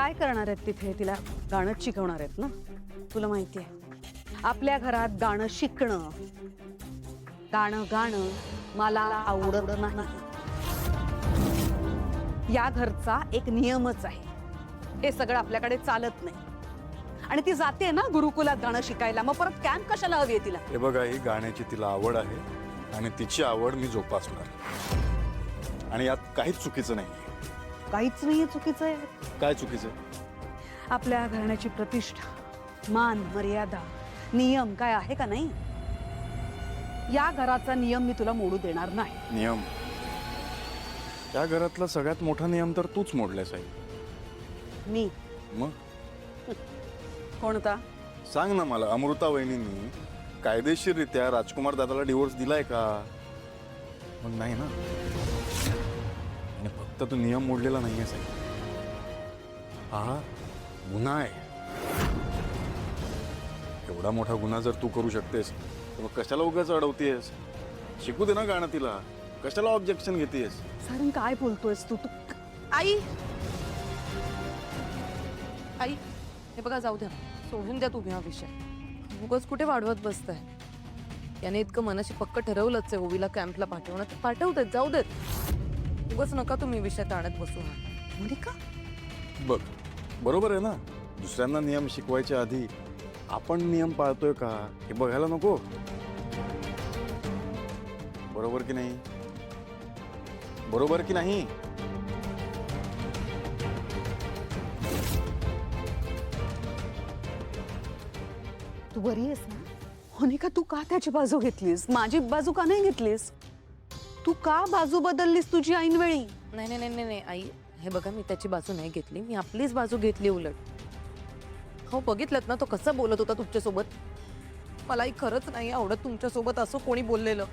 काय करणार आहेत तिथे? तिला गाणंच शिकवणार आहेत ना? तुला माहिती आहे आपल्या घरात गाणं शिकणं, गाणं गाणं मला आवडत नाही. या घरचा एक नियमच आहे, हे सगळं आपल्याकडे चालत नाही. आणि ती जाते ना गुरुकुलात गाणं शिकायला, मग परत कॅम्प कशाला हवी आहे तिला? हे बघा, ही गाण्याची तिला आवड आहे आणि तिची आवड मी जोपासणार. आणि यात काहीच चुकीचं नाही. काहीच नाहीये चुकीचं आहे. काय चुकीचं आहे? आपल्या घराण्याची प्रतिष्ठा, मान, मर्यादा, नियम काय आहे का नाही? या घराचा नियम मी तुला मोडू देणार नाही. नियम? त्या घरातला सगळ्यात मोठा नियम तर तूच मोडलास आई. मी? मग कोणता? सांग ना मला. अमृता वहिनींनी कायदेशीररित्या राजकुमार दादाला डिवोर्स दिलाय का? मग नाही ना. आणि फक्त तू नियम मोडलेला नाहीये साई. हा गुन्हा आहे. एवढा मोठा गुन्हा जर तू करू शकतेस तर मग कशाला उगाच अडवतेस? शिकू दे ना गाणं तिला. कशाला ऑब्जेक्शन घेतेस? सारंग काय बोलतोयस तू? आई, आई, हे बघा, जाऊ द्या, सोडून द्या तुम्ही हा विषय. उगाच कुठे वाढवत बसताय? याने इतकं मनाशी पक्क ठरवलंच आहे ओवीला कॅम्पला पाठवणं, तर पाठवतेत, जाऊ देत. उगाच नका तुम्ही विषय ताणत बसू. मोनिका, बघ, बरोबर आहे ना. दुसऱ्यांना नियम शिकवायच्या आधी आपण नियम पाळतोय का हे बघायला नको? बरोबर की नाही? बरोबर की नाही? तू बरी आहेस ना? मोनिका, तू का त्याची बाजू घेतलीस? माझी बाजू का नाही घेतलीस? तू का बाजू बदललीस तुझी ऐनवेळी? नाही नाही नाही नाही आई, हे बघा, मी त्याची बाजू नाही घेतली, मी आपलीच बाजू घेतली. उलट हो, बघितलं ना तो कसा बोलत होता तुमच्यासोबत. मलाही खरंच नाही आवडत तुमच्यासोबत असं कोणी बोललेलं.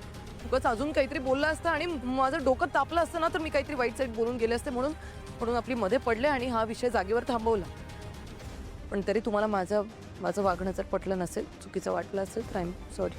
उगाच अजून काहीतरी बोललं असतं आणि माझं डोकं तापलं असतं ना, तर मी काहीतरी वाईट साईड बोलून गेले असते. म्हणून आपली मध्ये पडले आणि हा विषय जागेवर थांबवला. पण तरी तुम्हाला माझं वागणं जर पटलं नसेल, चुकीचं वाटलं असेल तर आय एम सॉरी.